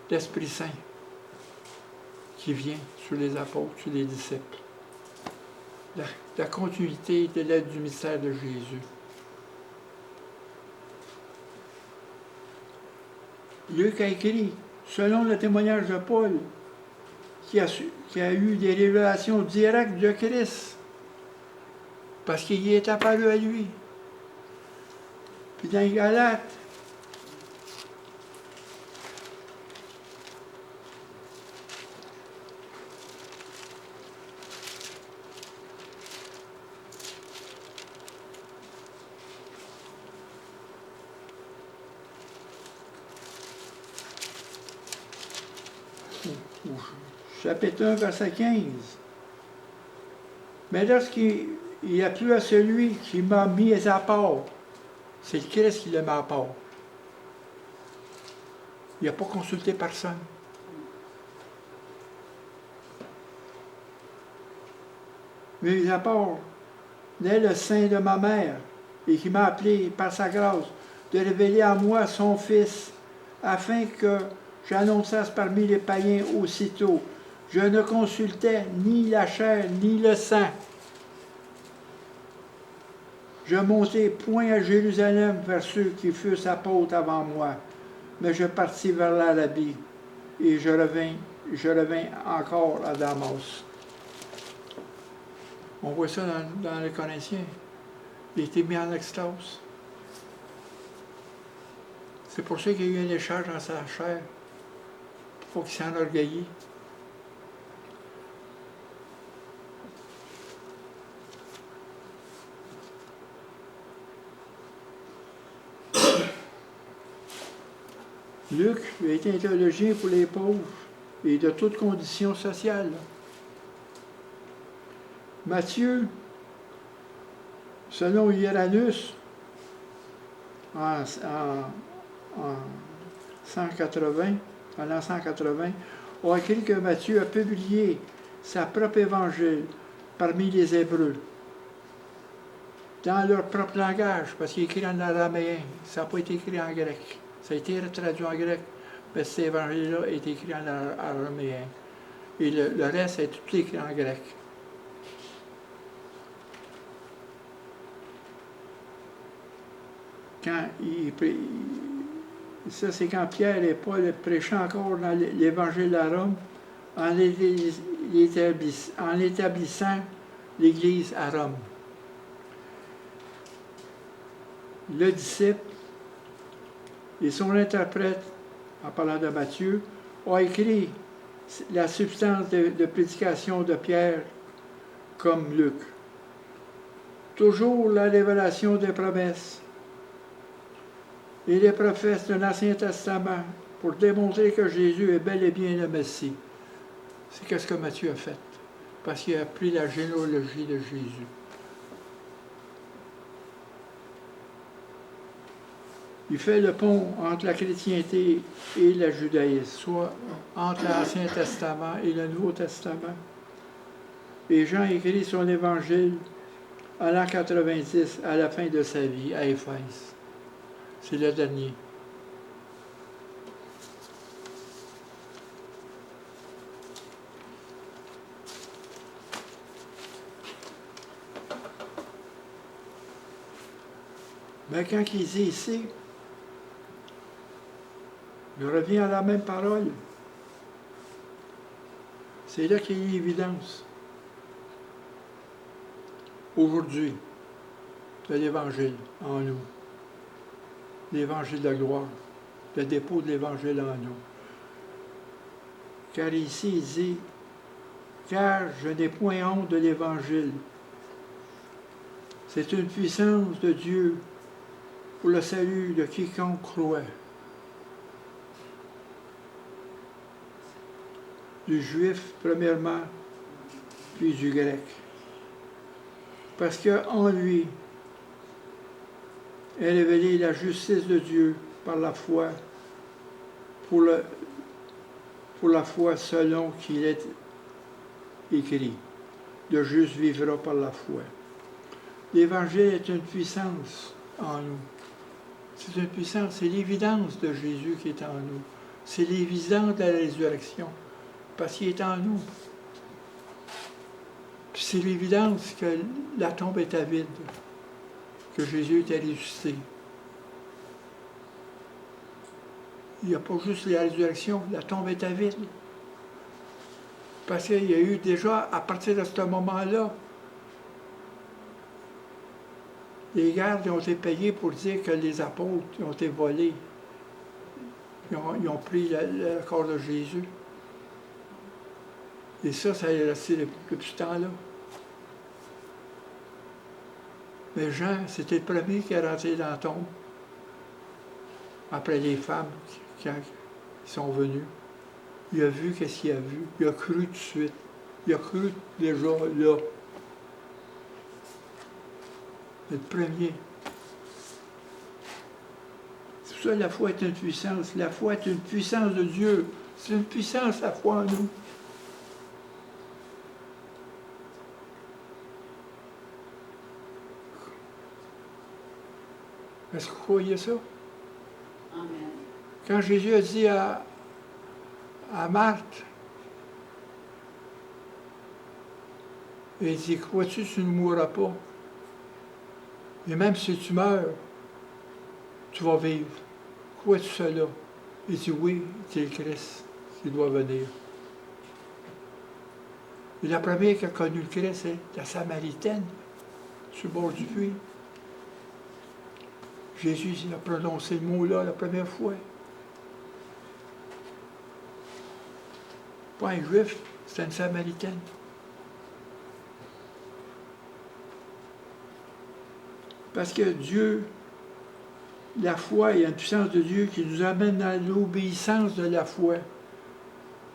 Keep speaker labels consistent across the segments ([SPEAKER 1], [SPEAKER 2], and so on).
[SPEAKER 1] l'Esprit Saint qui vient sur les apôtres, sur les disciples. La continuité de l'aide du mystère de Jésus. Luc a écrit, selon le témoignage de Paul, qui a eu des révélations directes de Christ, parce qu'il y est apparu à lui. Puis dans les Galates, chapitre 1, verset 15. Mais lorsqu'il a plu à celui qui m'a mis à part, c'est le Christ qui l'a mis à part. Il n'a pas consulté personne. Mais à part, naît le sein de ma mère, et qui m'a appelé par sa grâce de révéler à moi son Fils, afin que j'annonçasse parmi les païens aussitôt. Je ne consultais ni la chair ni le sang. Je montai point à Jérusalem vers ceux qui fussent apôtres avant moi, mais je partis vers l'Arabie, et je revins encore à Damas. On voit ça dans les Corinthiens. Il a été mis en extase. C'est pour ça qu'il y a eu un échange dans sa chair. Il faut qu'il s'enorgueillit. Luc a été un théologien pour les pauvres et de toutes conditions sociales. Matthieu, selon Hieronymus, en 180, en l'an 180, a écrit que Matthieu a publié sa propre évangile parmi les Hébreux, dans leur propre langage, parce qu'il est écrit en araméen, ça n'a pas été écrit en grec. Ça a été traduit en grec, mais cet évangile-là est écrit en araméen. Et le reste est tout écrit en grec. Ça, c'est quand Pierre et Paul prêchaient encore dans l'Évangile à Rome, en établissant l'Église à Rome. Le disciple et son interprète, en parlant de Matthieu, a écrit la substance de prédication de Pierre comme Luc. Toujours la révélation des promesses et les prophètes de l'Ancien Testament pour démontrer que Jésus est bel et bien le Messie. C'est ce que Matthieu a fait, parce qu'il a pris la généalogie de Jésus. Il fait le pont entre la chrétienté et le judaïsme, soit entre l'Ancien Testament et le Nouveau Testament. Et Jean écrit son évangile en l'an 90, à la fin de sa vie, à Éphèse. C'est le dernier. Mais quand il dit ici, il revient à la même parole. C'est là qu'il y a une évidence. Aujourd'hui, de l'Évangile en nous. L'Évangile de la gloire. Le dépôt de l'Évangile en nous. Car ici, il dit, car je n'ai point honte de l'Évangile. C'est une puissance de Dieu pour le salut de quiconque croit. Du juif, premièrement, puis du grec. Parce qu'en lui est révélée la justice de Dieu par la foi, pour la foi selon qu'il est écrit. Le juste vivra par la foi. L'Évangile est une puissance en nous. C'est une puissance, c'est l'évidence de Jésus qui est en nous. C'est l'évidence de la résurrection, parce qu'il est en nous. Puis c'est l'évidence que la tombe était vide, que Jésus était ressuscité. Il n'y a pas juste la résurrection, la tombe était vide. Parce qu'il y a eu déjà, à partir de ce moment-là, les gardes ont été payés pour dire que les apôtres ont été volés. Ils ont pris le corps de Jésus. Et ça est resté depuis ce temps-là. Mais Jean, c'était le premier qui est rentré dans la tombe. Après les femmes qui sont venues. Il a vu qu'est-ce qu'il a vu. Il a cru tout de suite. Il a cru déjà là. Le premier. C'est pour ça que la foi est une puissance. La foi est une puissance de Dieu. C'est une puissance, la foi en nous. Est-ce que vous croyez ça?
[SPEAKER 2] Amen.
[SPEAKER 1] Quand Jésus a dit à Marthe, il dit, crois-tu que tu ne mourras pas? Et même si tu meurs, tu vas vivre. Crois-tu cela? Il dit, oui, c'est le Christ qui doit venir. Et la première qui a connu le Christ, c'est la Samaritaine, sur le bord du puits. Jésus a prononcé le mot-là la première fois. Pas un juif, c'est une Samaritaine. Parce que Dieu, la foi, il y a une puissance de Dieu qui nous amène dans l'obéissance de la foi.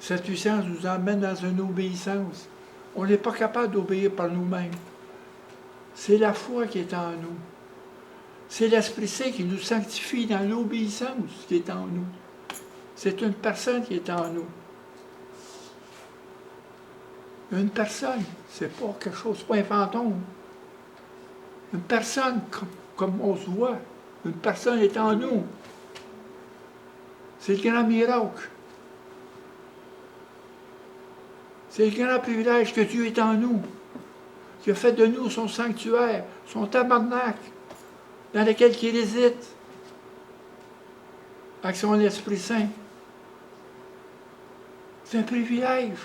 [SPEAKER 1] Cette puissance nous amène dans une obéissance. On n'est pas capable d'obéir par nous-mêmes. C'est la foi qui est en nous. C'est l'Esprit Saint qui nous sanctifie dans l'obéissance qui est en nous. C'est une personne qui est en nous. Une personne, c'est pas quelque chose, c'est pas un fantôme. Une personne, comme on se voit, une personne est en nous. C'est le grand miracle. C'est le grand privilège que Dieu est en nous, qui a fait de nous son sanctuaire, son tabernacle, dans lequel il réside, avec son Esprit Saint. C'est un privilège.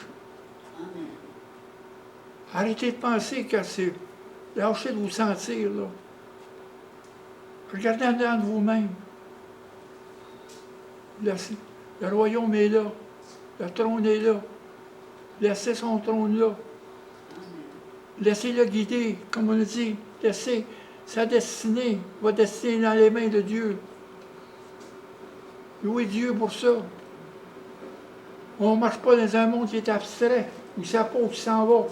[SPEAKER 2] Amen.
[SPEAKER 1] Arrêtez de penser que c'est... Lâchez de vous sentir, là. Regardez en dedans de vous-même. Le royaume est là. Le trône est là. Laissez son trône là. Laissez-le guider, comme on le dit. Laissez sa destinée, votre destinée dans les mains de Dieu. Louez Dieu pour ça. On ne marche pas dans un monde qui est abstrait, où il ne sait pas où il s'en va,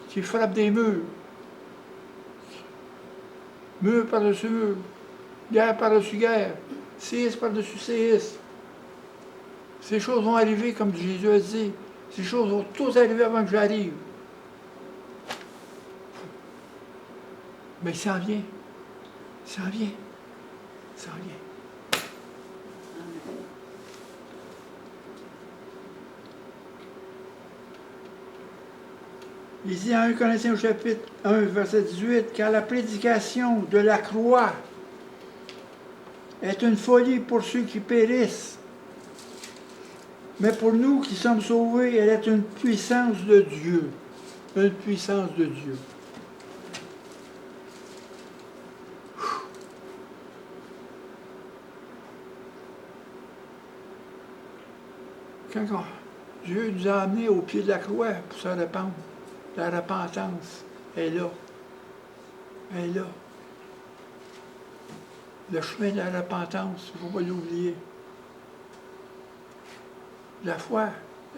[SPEAKER 1] qui frappe des murs. Mur par-dessus mur, guerre par-dessus guerre, séisme par-dessus séisme. Ces choses vont arriver, comme Jésus a dit. Ces choses vont tous arriver avant que j'arrive. Mais il s'en vient. Il s'en vient. Il s'en vient. Il dit en 1 Corinthiens au chapitre 1, verset 18, « Car la prédication de la croix est une folie pour ceux qui périssent, mais pour nous qui sommes sauvés, elle est une puissance de Dieu. » Une puissance de Dieu. Quand Dieu nous a amenés au pied de la croix pour se répandre, la repentance est là. Elle est là. Le chemin de la repentance, il ne faut pas l'oublier. La foi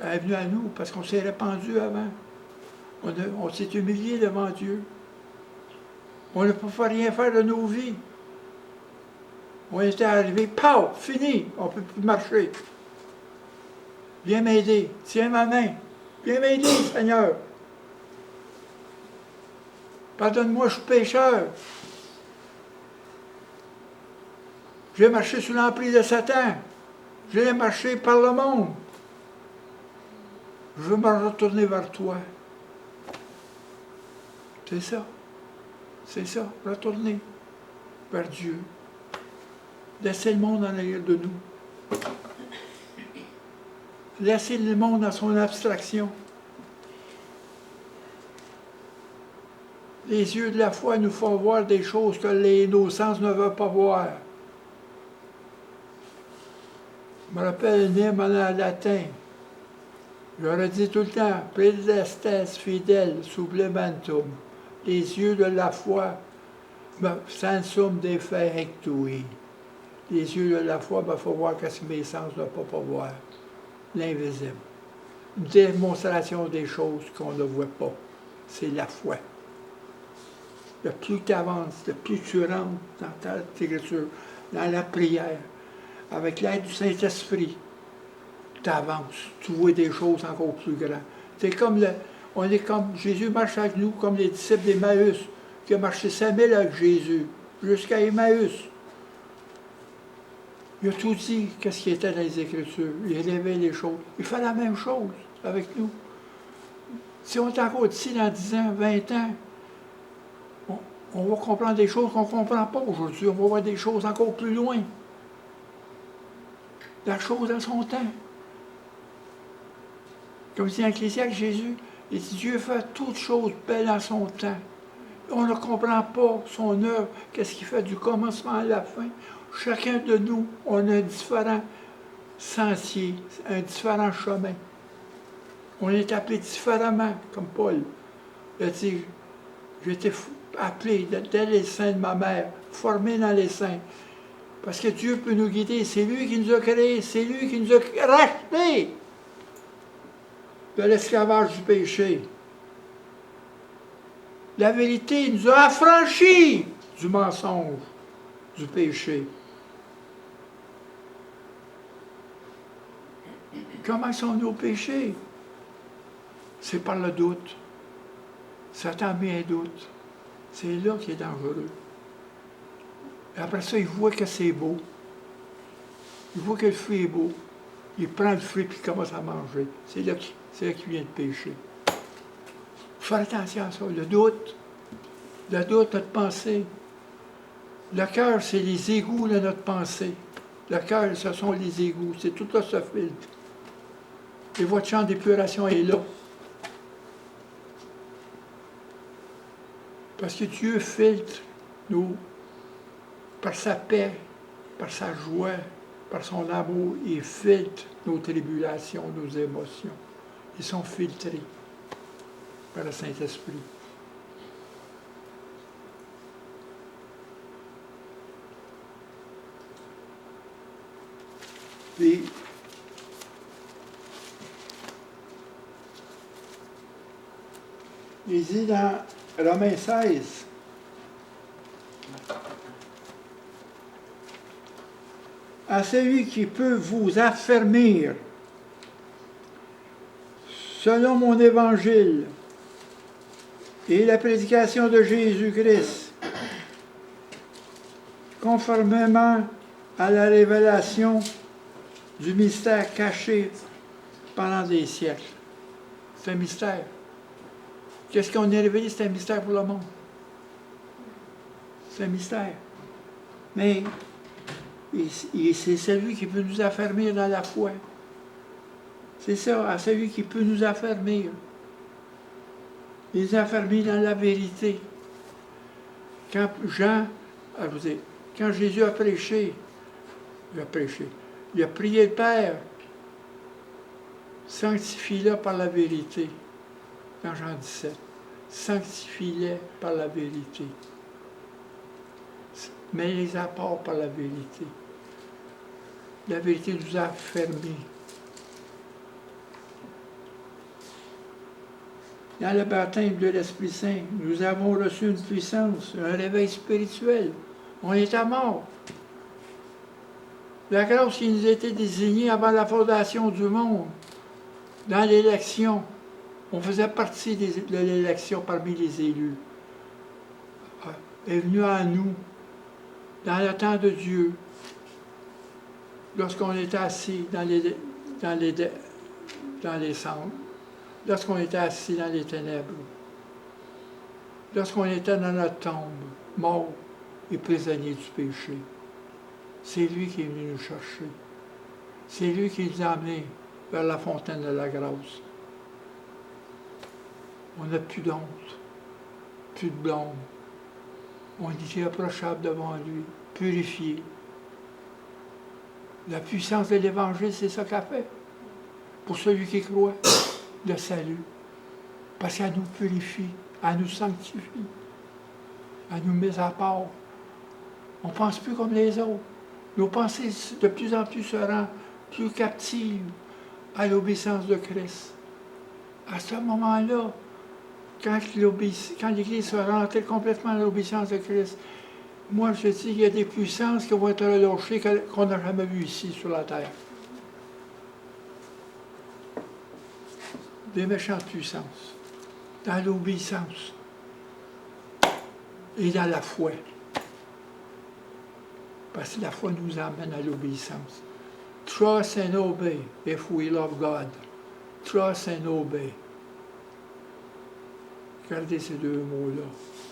[SPEAKER 1] est venue à nous parce qu'on s'est répandu avant. On s'est humilié devant Dieu. On ne peut pas rien faire de nos vies. On était arrivé, paf, fini, on ne peut plus marcher. Viens m'aider, tiens ma main. Viens m'aider, Seigneur. Pardonne-moi, je suis pécheur. J'ai marché sous l'emprise de Satan. J'ai marché par le monde. Je veux me retourner vers toi. C'est ça. C'est ça. Retourner vers Dieu. Laisser le monde en arrière de nous. Laisser le monde dans son abstraction. Les yeux de la foi nous font voir des choses que nos sens ne veulent pas voir. Je me rappelle un hymne en latin. J'aurais dit tout le temps, Predestes fidel sublimentum, les yeux de la foi, sensum defectui. Les yeux de la foi, il faut voir ce que mes sens ne peuvent pas voir. L'invisible. Une démonstration des choses qu'on ne voit pas. C'est la foi. Le plus tu avances, le plus tu rentres dans ta écriture, dans la prière, avec l'aide du Saint-Esprit, tu avances, tu vois des choses encore plus grandes. C'est comme on est comme Jésus marche avec nous, comme les disciples d'Emmaüs, qui ont marché 5000 avec Jésus, jusqu'à Emmaüs. Il a tout dit, qu'est-ce qui était dans les Écritures. Il révèle les choses. Il fait la même chose avec nous. Si on est encore ici dans 10 ans, 20 ans, on va comprendre des choses qu'on ne comprend pas aujourd'hui. On va voir des choses encore plus loin. La chose à son temps. Comme dit dans l'Ecclésiaste, Jésus, il dit Dieu fait toutes choses belles à son temps. On ne comprend pas son œuvre, qu'est-ce qu'il fait du commencement à la fin. Chacun de nous, on a un différent sentier, un différent chemin. On est appelé différemment, comme Paul. Il a dit, j'ai été appelé dès les seins de ma mère, formé dans les seins. Parce que Dieu peut nous guider, c'est lui qui nous a créés, c'est lui qui nous a rachetés de l'esclavage du péché. La vérité nous a affranchis du mensonge, du péché. Comment sont nos péchés? C'est par le doute. Satan met un doute. C'est là qui est dangereux. Et après ça, il voit que c'est beau. Il voit que le fruit est beau. Il prend le fruit et il commence à manger. C'est là qu'il vient de pécher. Il faut faire attention à ça. Le doute, notre pensée. Le cœur, c'est les égouts de notre pensée. Le cœur, ce sont les égouts. C'est tout là, ce filtre. Et votre champ d'épuration est là. Parce que Dieu filtre nous par sa paix, par sa joie, par son amour, il filtre nos tribulations, nos émotions. Ils sont filtrés par le Saint-Esprit. Puis, il dit dans Romains 16, à celui qui peut vous affermir selon mon évangile et la prédication de Jésus-Christ, conformément à la révélation du mystère caché pendant des siècles. C'est un mystère. Qu'est-ce qu'on est révélé? C'est un mystère pour le monde. C'est un mystère. Mais c'est celui qui peut nous affermir dans la foi. C'est ça, à celui qui peut nous affermir. Les affermir dans la vérité. Quand Jésus a prêché, il a prié le Père, sanctifie-le par la vérité. Dans Jean 17, sanctifie-les par la vérité. Mais les apports par la vérité. La vérité nous a affermis. Dans le baptême de l'Esprit Saint, nous avons reçu une puissance, un réveil spirituel. On est à mort. La grâce qui nous était désignée avant la fondation du monde, dans l'élection, on faisait partie de l'élection parmi les élus, est venue à nous, dans le temps de Dieu. lorsqu'on était assis dans les cendres, lorsqu'on était assis dans les ténèbres, lorsqu'on était dans notre tombe, mort et prisonnier du péché. C'est lui qui est venu nous chercher. C'est lui qui nous a amenés vers la fontaine de la grâce. On n'a plus d'honte, plus de blâme. On est irréprochable devant lui, purifié. La puissance de l'Évangile, c'est ça qu'a fait. Pour celui qui croit, le salut. Parce qu'elle nous purifie, elle nous sanctifie, elle nous met à part. On ne pense plus comme les autres. Nos pensées de plus en plus se rendent plus captives à l'obéissance de Christ. À ce moment-là, quand l'Église sera rentrée complètement à l'obéissance de Christ, moi je dis qu'il y a des puissances qui vont être relâchées qu'on n'a jamais vues ici sur la terre. Des méchantes puissances, dans l'obéissance et dans la foi. Parce que la foi nous amène à l'obéissance. Trust and obey if we love God. Trust and obey. Regardez ces deux mots-là,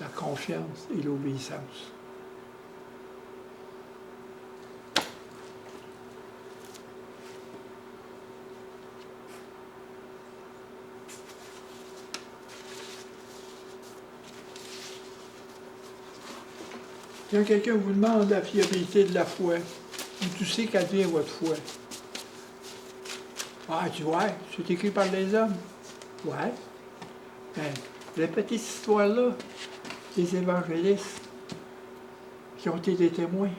[SPEAKER 1] la confiance et l'obéissance. Quand quelqu'un vous demande la fiabilité de la foi, tu sais qu'elle vient votre foi. Ah, tu vois, c'est écrit par les hommes. Ouais. Ben, répétez cette histoire-là, des évangélistes qui ont été des témoins,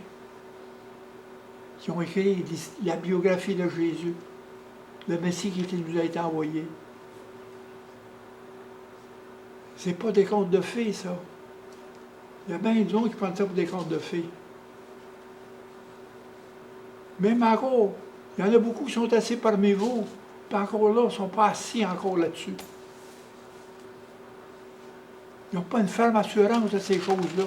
[SPEAKER 1] qui ont écrit la biographie de Jésus, le Messie qui nous a été envoyé. C'est pas des contes de fées, ça. Il y a bien des gens qui prennent ça pour des contes de fées. Même encore, il y en a beaucoup qui sont assis parmi vous, puis encore là, ils ne sont pas assis encore là-dessus. Ils n'ont pas une ferme assurance de ces choses-là.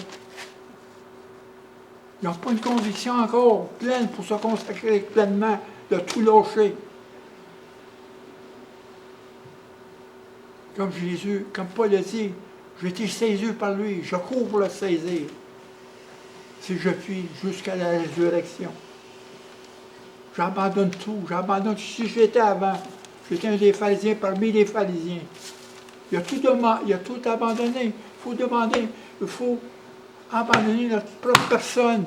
[SPEAKER 1] Ils n'ont pas une conviction encore pleine pour se consacrer pleinement, de tout lâcher. Comme Jésus, comme Paul a dit, j'ai été saisi par lui, je cours pour le saisir. Si je puis jusqu'à la résurrection. J'abandonne tout, j'abandonne. Si j'étais avant, j'étais un des pharisiens parmi les pharisiens. Il a tout abandonné. Il faut demander, il faut abandonner notre propre personne,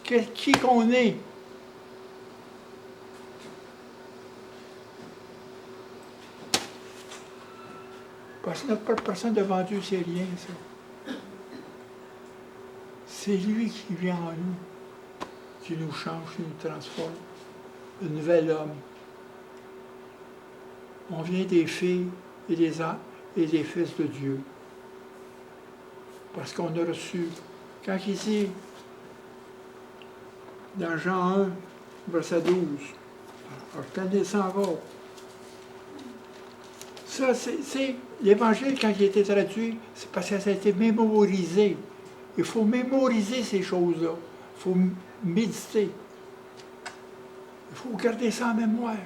[SPEAKER 1] qui qu'on est. Parce que notre propre personne devant Dieu, c'est rien, ça. C'est lui qui vient en nous, qui nous change, qui nous transforme. Un nouvel homme. On vient des filles et des fils de Dieu. Parce qu'on a reçu, quand il dit, dans Jean 1, verset 12, retenez ça encore. Ça, c'est l'Évangile, quand il a été traduit, c'est parce que ça a été mémorisé. Il faut mémoriser ces choses-là. Il faut méditer. Il faut garder ça en mémoire.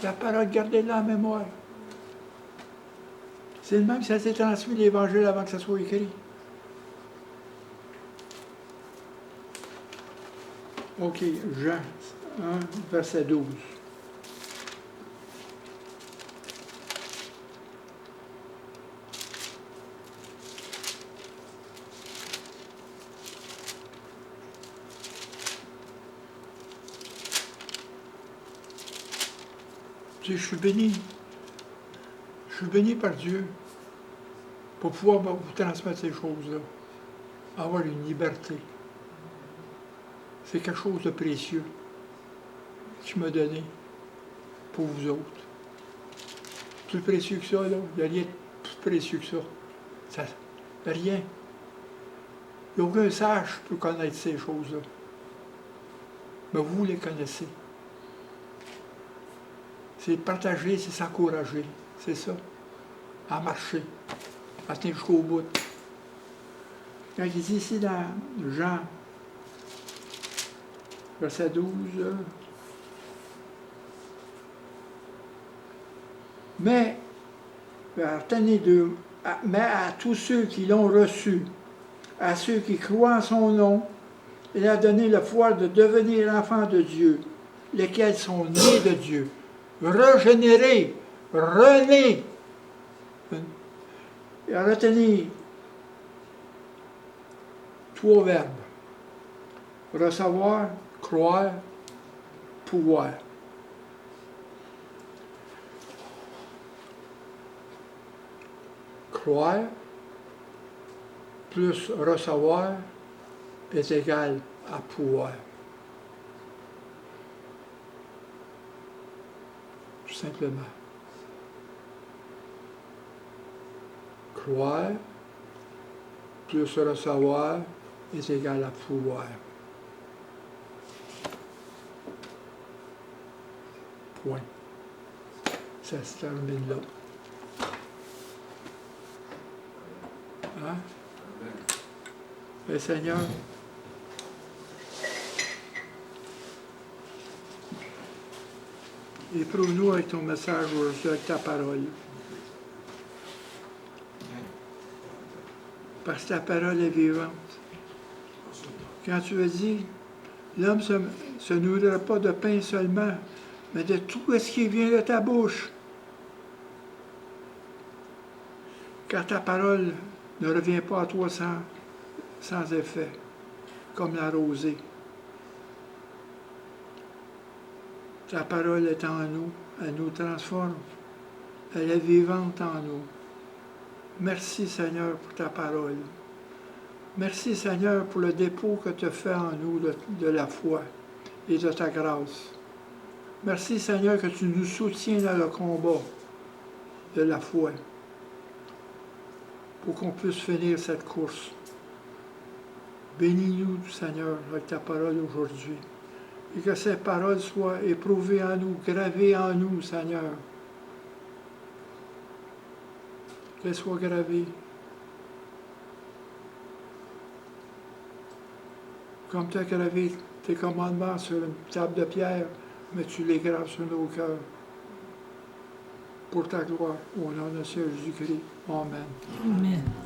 [SPEAKER 1] La parole, gardez-la en mémoire. C'est le même que ça a été transmis l'Évangile avant que ça soit écrit. OK, Jean 1, verset 12. Je suis béni. Je suis béni par Dieu pour pouvoir vous transmettre ces choses-là. Avoir une liberté. C'est quelque chose de précieux qu'il m'a donné pour vous autres. Plus précieux que ça, là. Il n'y a rien de plus précieux que ça. Rien. Il n'y a aucun sage qui peut connaître ces choses-là. Mais vous les connaissez. C'est partager, c'est s'encourager. C'est ça. À marcher. À tenir jusqu'au bout. Quand il dit ici dans Jean verset 12. Mais, tenez deux, mais à tous ceux qui l'ont reçu, à ceux qui croient en son nom, il a donné le pouvoir de devenir enfants de Dieu, lesquels sont nés de Dieu, régénérés, renés. Et retenez 3 verbes. Recevoir, croire, pouvoir. Croire plus recevoir est égal à pouvoir. Tout simplement. Croire plus recevoir est égal à pouvoir. Point. Ça se termine là. Hein? Le Seigneur, éprouve-nous avec ton message aujourd'hui, avec ta parole. Parce que ta parole est vivante. Quand tu as dit, l'homme se nourrira pas de pain seulement, mais de tout ce qui vient de ta bouche. Car ta parole ne revient pas à toi sans effet, comme la rosée. Ta parole est en nous, elle nous transforme, elle est vivante en nous. Merci Seigneur pour ta parole. Merci Seigneur pour le dépôt que tu fais en nous de la foi et de ta grâce. Merci Seigneur que tu nous soutiens dans le combat de la foi pour qu'on puisse finir cette course. Bénis-nous Seigneur avec ta parole aujourd'hui et que cette parole soit éprouvée en nous, gravée en nous Seigneur. Qu'elle soit gravée. Comme tu as gravé tes commandements sur une table de pierre, mais tu les graves sur nos cœurs. Pour ta gloire, au nom de Jésus-Christ. Amen.
[SPEAKER 3] Amen.